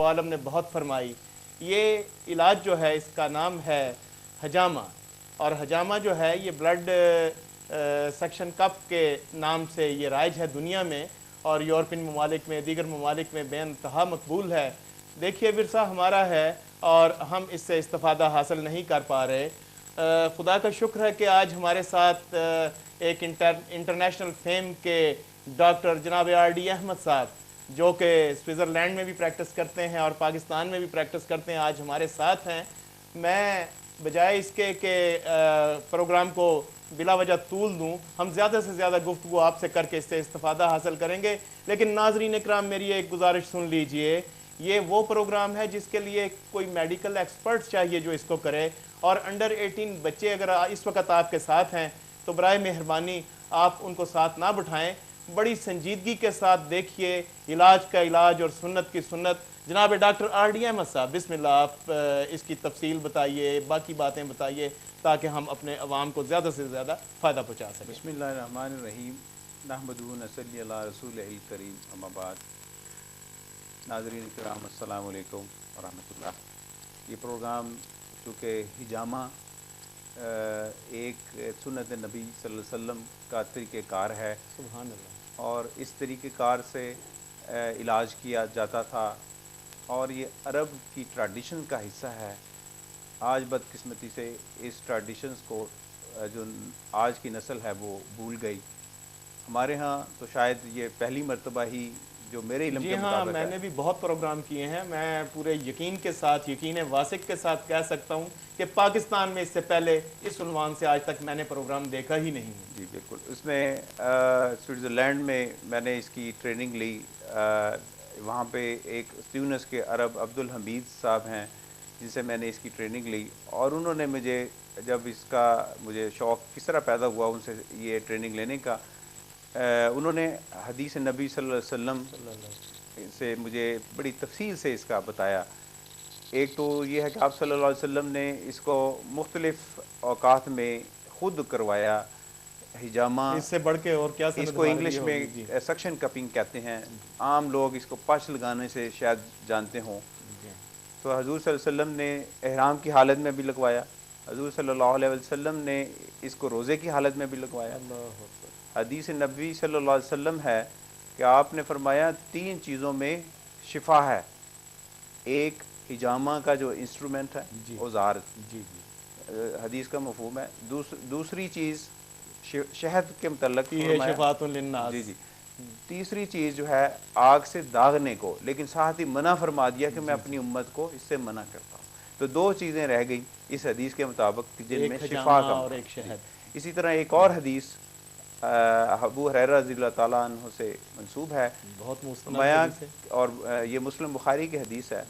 عالم نے بہت فرمائی. یہ علاج جو ہے اس کا نام ہے حجامہ، اور حجامہ جو ہے یہ بلڈ سیکشن کپ کے نام سے یہ رائج ہے دنیا میں، اور یورپین ممالک میں، دیگر ممالک میں بے انتہا مقبول ہے. دیکھیے ورثہ ہمارا ہے اور ہم اس سے استفادہ حاصل نہیں کر پا رہے. خدا کا شکر ہے کہ آج ہمارے ساتھ ایک انٹرنیشنل فیم کے ڈاکٹر جناب آر ڈی احمد صاحب، جو کہ سوئٹزرلینڈ میں بھی پریکٹس کرتے ہیں اور پاکستان میں بھی پریکٹس کرتے ہیں، آج ہمارے ساتھ ہیں. میں بجائے اس کے کہ پروگرام کو بلا وجہ طول دوں، ہم زیادہ سے زیادہ گفتگو آپ سے کر کے اس سے استفادہ حاصل کریں گے. لیکن ناظرین اکرام، میری ایک گزارش سن لیجئے، یہ وہ پروگرام ہے جس کے لیے کوئی میڈیکل ایکسپرٹ چاہیے جو اس کو کرے، اور انڈر 18 بچے اگر اس وقت آپ کے ساتھ ہیں تو برائے مہربانی آپ ان کو ساتھ نہ بٹھائیں. بڑی سنجیدگی کے ساتھ دیکھیے علاج کا علاج اور سنت کی سنت. جناب ڈاکٹر آر ڈی احمد صاحب، بسم اللہ، آپ اس کی تفصیل بتائیے، باقی باتیں بتائیے تاکہ ہم اپنے عوام کو زیادہ سے زیادہ فائدہ پہنچا سکیں. بسم اللہ الرحمن الرحیم، نحمدہ و نصلی علی رسول الکریم، اما بعد. ناظرین کرام السلام علیکم ورحمۃ اللہ. یہ پروگرام چونکہ حجامہ ایک سنت نبی صلی اللہ علیہ وسلم کا طریقہ کار ہے، سبحان اللہ، اور اس طریقہ کار سے علاج کیا جاتا تھا، اور یہ عرب کی ٹریڈیشن کا حصہ ہے. آج بدقسمتی سے اس ٹریڈیشنز کو جو آج کی نسل ہے وہ بھول گئی. ہمارے ہاں تو شاید یہ پہلی مرتبہ ہی جو میرے علم جی کے ہاں، مطابق میں نے بھی بہت پروگرام کیے ہیں. میں پورے یقین کے ساتھ، یقین واثق کے ساتھ کہہ سکتا ہوں کہ پاکستان میں اس سے پہلے اس عنوان سے آج تک میں نے پروگرام دیکھا ہی نہیں ہے. جی بالکل. اس میں سوئٹزرلینڈ میں نے اس کی ٹریننگ لی. وہاں پہ ایک ٹیونس کے عرب عبدالحمید صاحب ہیں جن سے میں نے اس کی ٹریننگ لی، اور انہوں نے مجھے جب اس کا مجھے شوق کس طرح پیدا ہوا ان سے یہ ٹریننگ لینے کا، انہوں نے حدیث نبی صلی اللہ علیہ وسلم سے مجھے بڑی تفصیل سے اس کا بتایا. ایک تو یہ ہے کہ آپ صلی اللہ علیہ وسلم نے اس کو مختلف اوقات میں خود کروایا. حجامہ، اس سے بڑھ کے اور کیا سند اس کو ہمارے انگلش لیے میں ہوگی. جی سکشن کپنگ کہتے ہیں، عام لوگ اس کو پش لگانے سے شاید جانتے ہوں. تو حضور صلی اللہ علیہ وسلم نے احرام کی حالت میں بھی لگوایا، حضور صلی اللہ علیہ وسلم نے اس کو روزے کی حالت میں بھی لگوایا. حدیث نبی صلی اللہ علیہ وسلم ہے کہ آپ نے فرمایا 3 چیزوں میں شفا ہے. ایک حجامہ کا جو انسٹرومنٹ ہے، اوزار، جی حدیث کا مفہوم ہے. دوسری چیز شہد کے متعلق فیہ فرمایا. شفاۃ للناس. جی. تیسری چیز جو ہے آگ سے داغنے کو، لیکن ساتھ ہی منع فرما دیا کہ میں اپنی امت کو اس سے منع کرتا ہوں. تو 2 چیزیں رہ گئیں اس حدیث کے مطابق جن میں شفا کا اور ایک شہد. اسی طرح ایک اور حدیث ابو ہریرہ رضی اللہ تعالیٰ عنہ سے منسوب ہے، بہت فرمایا، مستند ہے. اور یہ مسلم بخاری کی حدیث ہے.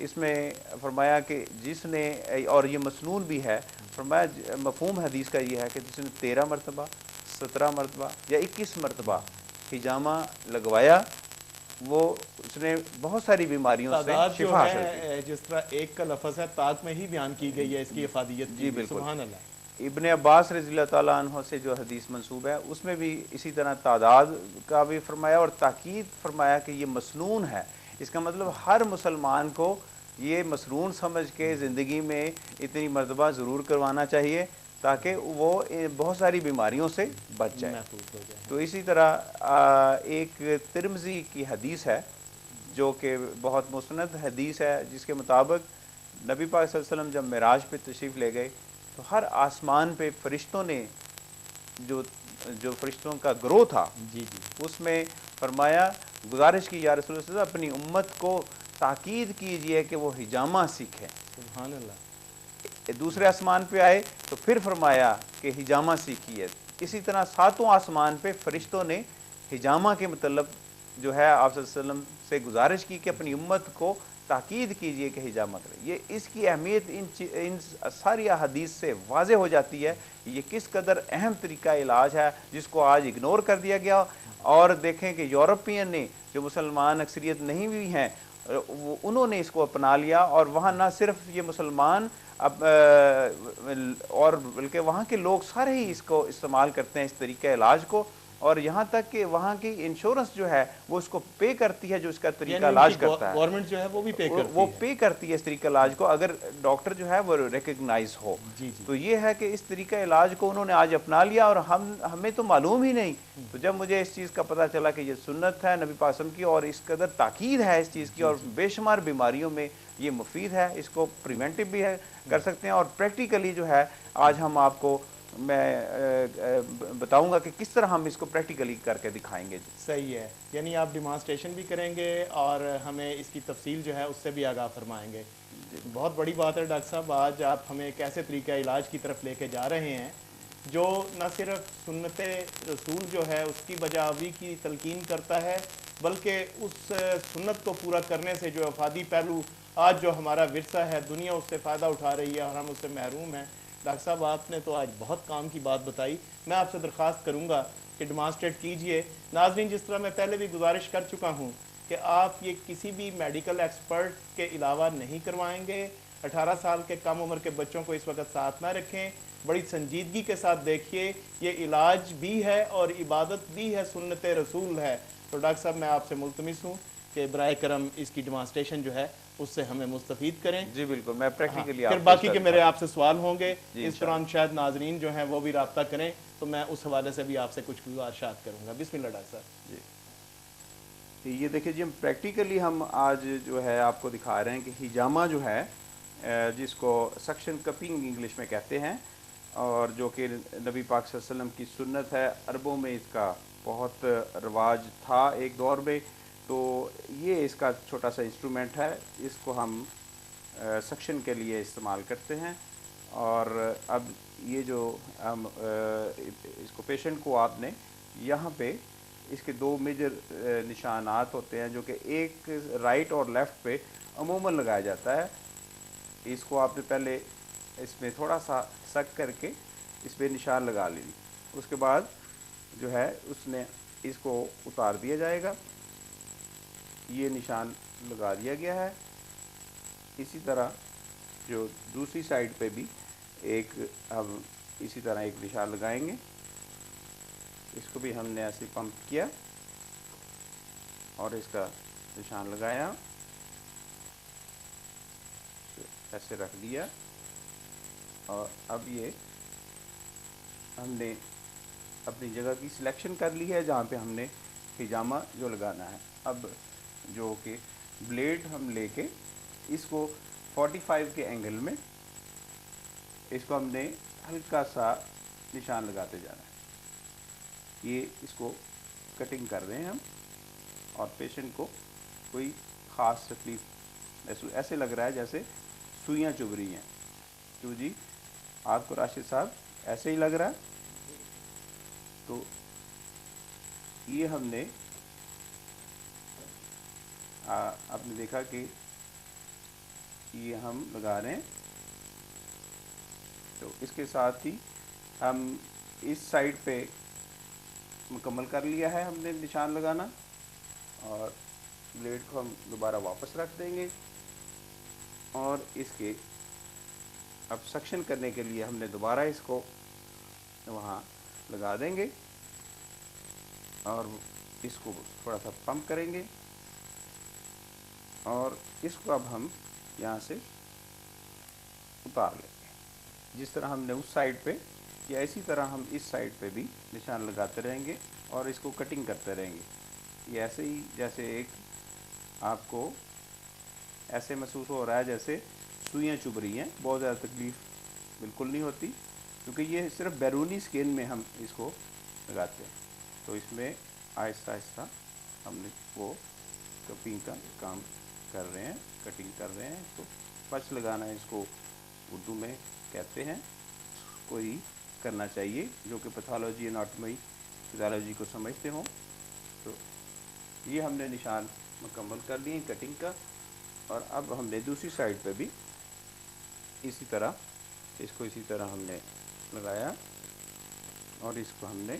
اس میں فرمایا کہ جس نے، اور یہ مسنون بھی ہے، فرمایا مفہوم حدیث کا یہ ہے کہ جس نے 13 مرتبہ، 17 مرتبہ یا 21 مرتبہ حجامہ لگوایا، وہ اس نے بہت ساری بیماریوں سے تعداد جو شفا حاصل کی. ہے جس طرح ایک کا لفظ ہے، طاق میں ہی بیان کی گئی ہے اس کی افادیت. جی بالکل. سبحان اللہ. ابن عباس رضی اللہ تعالیٰ عنہ سے جو حدیث منسوب ہے اس میں بھی اسی طرح تعداد کا بھی فرمایا، اور تاکید فرمایا کہ یہ مسنون ہے. اس کا مطلب ہر مسلمان کو یہ مسنون سمجھ کے زندگی میں اتنی مرتبہ ضرور کروانا چاہیے تاکہ وہ بہت ساری بیماریوں سے بچ جائے. تو اسی طرح ایک ترمذی کی حدیث ہے جو کہ بہت مستند حدیث ہے، جس کے مطابق نبی پاک صلی اللہ علیہ وسلم جب معراج پہ تشریف لے گئے تو ہر آسمان پہ فرشتوں نے جو فرشتوں کا گروہ تھا، اس میں فرمایا، گزارش کی، یا رسول اللہ اپنی امت کو تاکید کیجئے کہ وہ حجامہ سیکھیں. سبحان اللہ. دوسرے آسمان پہ آئے تو پھر فرمایا کہ حجامہ سیکھیے. اسی طرح 7واں آسمان پہ فرشتوں نے حجامہ کے متعلق جو ہے آپ صلی اللہ علیہ وسلم سے گزارش کی کہ اپنی امت کو تاکید کیجئے کہ حجامہ کرے. یہ اس کی اہمیت ان ساری احادیث سے واضح ہو جاتی ہے. یہ کس قدر اہم طریقہ علاج ہے جس کو آج اگنور کر دیا گیا. اور دیکھیں کہ یورپین نے، جو مسلمان اکثریت نہیں بھی ہیں، انہوں نے اس کو اپنا لیا، اور وہاں نہ صرف یہ مسلمان اور بلکہ وہاں کے لوگ سارے ہی اس کو استعمال کرتے ہیں، اس طریقہ علاج کو. اور یہاں تک کہ وہاں کی انشورنس جو ہے وہ اس کو پے کرتی ہے جو اس کا طریقہ یعنی علاج کرتا ہے، گورنمنٹ جو ہے وہ بھی پے کرتی وہ ہے. پے کرتی ہے اس طریقہ علاج کو اگر ڈاکٹر جو ہے وہ ریکگنائز ہو. جی جی تو یہ ہے کہ اس طریقہ علاج کو انہوں نے آج اپنا لیا اور ہمیں تو معلوم ہی نہیں. تو جب مجھے اس چیز کا پتہ چلا کہ یہ سنت ہے نبی پاک صلی اللہ علیہ وسلم کی اور اس قدر تاکید ہے اس چیز کی اور بے شمار بیماریوں میں یہ مفید ہے، اس کو پریونٹو بھی ہے کر سکتے ہیں اور پریکٹیکلی جو ہے آج ہم آپ کو میں بتاؤں گا کہ کس طرح ہم اس کو پریکٹیکلی کر کے دکھائیں گے. صحیح ہے، یعنی آپ ڈیمانسٹریشن بھی کریں گے اور ہمیں اس کی تفصیل جو ہے اس سے بھی آگاہ فرمائیں گے. بہت بڑی بات ہے ڈاکٹر صاحب، آج آپ ہمیں ایک ایسے طریقہ علاج کی طرف لے کے جا رہے ہیں جو نہ صرف سنت رسول جو ہے اس کی بجاوری کی تلقین کرتا ہے، بلکہ اس سنت کو پورا کرنے سے جو افادی پہلو آج جو ہمارا ورثہ ہے دنیا اس سے فائدہ اٹھا رہی ہے اور ہم اس سے محروم ہیں. ڈاکٹر صاحب آپ نے تو آج بہت کام کی بات بتائی. میں آپ سے درخواست کروں گا کہ ڈیمانسٹریٹ کیجئے. ناظرین، جس طرح میں پہلے بھی گزارش کر چکا ہوں کہ آپ یہ کسی بھی میڈیکل ایکسپرٹ کے علاوہ نہیں کروائیں گے. 18 سال کے کم عمر کے بچوں کو اس وقت ساتھ نہ رکھیں، بڑی سنجیدگی کے ساتھ دیکھیے. یہ علاج بھی ہے اور عبادت بھی ہے، سنت رسول ہے. تو ڈاکٹر صاحب میں آپ سے ملتمس ہوں کہ برائے کرم اس کی ڈیمانسٹریشن جو ہے اس سے ہمیں مستفید کریں. جی بالکل، میں پریکٹیکلی پھر باقی کے میرے آپ سے سوال ہوں گے اس انشاءاللہ. دوران شاید ناظرین جو ہیں وہ بھی رابطہ کریں، تو میں اس حوالے سے بھی آپ سے کچھ گزارشات کروں گا. بسم اللہ ڈاکٹر صاحب. جی یہ دیکھیں جی ہم پریکٹیکلی ہم آج جو ہے آپ کو دکھا رہے ہیں کہ ہجامہ جو ہے جس کو سکشن کپنگ انگلش میں کہتے ہیں اور جو کہ نبی پاک صلی اللہ علیہ وسلم کی سنت ہے. عربوں میں اس کا بہت رواج تھا ایک دور میں. تو یہ اس کا چھوٹا سا انسٹرومنٹ ہے، اس کو ہم سکشن کے لیے استعمال کرتے ہیں. اور اب یہ جو ہم اس کو پیشنٹ کو آپ نے یہاں پہ اس کے دو میجر نشانات ہوتے ہیں جو کہ ایک رائٹ اور لیفٹ پہ عموماً لگایا جاتا ہے. اس کو آپ نے پہلے اس میں تھوڑا سا سک کر کے اس پہ نشان لگا لی. اس کے بعد جو ہے اس نے اس کو اتار دیا جائے گا. یہ نشان لگا دیا گیا ہے. اسی طرح جو دوسری سائڈ پہ بھی ایک ہم اسی طرح ایک نشان لگائیں گے. اس کو بھی ہم نے ایسے پمپ کیا اور اس کا نشان لگایا، ایسے رکھ دیا. اور اب یہ ہم نے اپنی جگہ کی سلیکشن کر لی ہے جہاں پہ ہم نے ہجامہ جو لگانا ہے. اب جو کہ بلیڈ ہم لے کے اس کو 45 کے اینگل میں اس کو ہم نے ہلکا سا نشان لگاتے جانا ہے. یہ اس کو کٹنگ کر رہے ہیں ہم اور پیشنٹ کو کوئی خاص تکلیف ایسے لگ رہا ہے جیسے سوئیاں چبھ رہی ہیں. تو جی آپ کو راشد صاحب ایسے ہی لگ رہا ہے؟ تو یہ ہم نے آپ نے دیکھا کہ یہ ہم لگا رہے ہیں. تو اس کے ساتھ ہی ہم اس سائڈ پہ مکمل کر لیا ہے ہم نے نشان لگانا اور بلیڈ کو ہم دوبارہ واپس رکھ دیں گے اور اس کے اب سکشن کرنے کے لیے ہم نے دوبارہ اس کو وہاں لگا دیں گے اور اس کو تھوڑا سا پمپ کریں گے اور اس کو اب ہم یہاں سے اتار لیں گے. جس طرح ہم نے اس سائڈ پہ یا اسی طرح ہم اس سائڈ پہ بھی نشان لگاتے رہیں گے اور اس کو کٹنگ کرتے رہیں گے. یہ ایسے ہی جیسے ایک آپ کو ایسے محسوس ہو رہا ہے جیسے سوئیاں چبھ رہی ہیں. بہت زیادہ تکلیف بالکل نہیں ہوتی کیونکہ یہ صرف بیرونی سکین میں ہم اس کو لگاتے ہیں. تو اس میں آہستہ آہستہ ہم نے وہ کپنگ کا کام کر رہے ہیں، کٹنگ کر رہے ہیں. تو پچ لگانا اس کو اردو میں کہتے ہیں. کوئی کرنا چاہیے جو کہ پیتھالوجی اناٹومی فزیالوجی کو سمجھتے ہوں. تو یہ ہم نے نشان مکمل کر لیے کٹنگ کا اور اب ہم نے دوسری سائڈ پہ بھی اسی طرح اس کو اسی طرح ہم نے لگایا اور اس کو ہم نے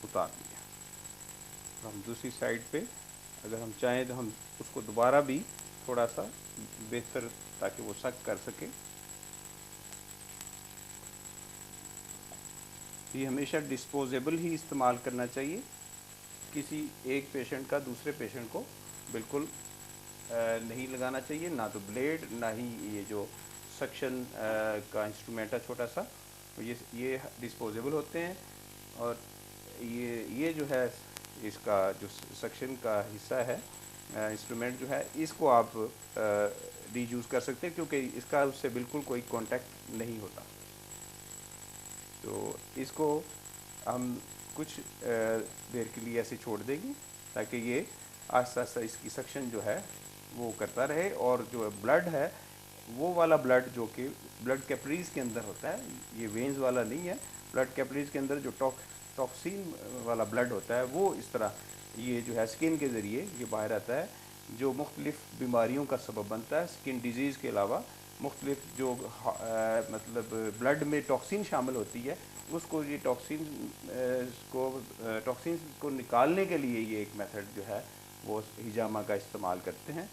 اتار دیا. ہم دوسری سائڈ پہ اگر ہم چاہیں تو ہم اس کو دوبارہ بھی تھوڑا سا بہتر تاکہ وہ سک کر سکے. یہ ہمیشہ ڈسپوزیبل ہی استعمال کرنا چاہیے، کسی ایک پیشنٹ کا دوسرے پیشنٹ کو بالکل نہیں لگانا چاہیے، نہ تو بلیڈ نہ ہی یہ جو سکشن کا انسٹرومنٹ ہے چھوٹا سا، یہ ڈسپوزیبل ہوتے ہیں، اور یہ جو ہے اس کا جو سکشن کا حصہ ہے انسٹرومنٹ جو ہے اس کو آپ ری یوز کر سکتے ہیں، کیونکہ اس کا اس سے بالکل کوئی کانٹیکٹ نہیں ہوتا۔ تو اس کو ہم کچھ دیر کے لیے ایسے چھوڑ دیں گے تاکہ یہ آہستہ آہستہ اس کی سکشن جو ہے وہ کرتا رہے، اور جو بلڈ ہے وہ والا بلڈ جو کہ بلڈ کیپریز کے اندر ہوتا ہے، یہ وینز والا نہیں ہے، بلڈ کیپریز کے اندر جو ٹاکسین والا بلڈ ہوتا ہے وہ اس طرح یہ جو ہے سکن کے ذریعے یہ باہر آتا ہے، جو مختلف بیماریوں کا سبب بنتا ہے، سکن ڈیزیز کے علاوہ مختلف جو مطلب بلڈ میں ٹاکسین شامل ہوتی ہے اس کو یہ ٹاکسینز کو نکالنے کے لیے یہ ایک میتھڈ جو ہے وہ ہجامہ کا استعمال کرتے ہیں۔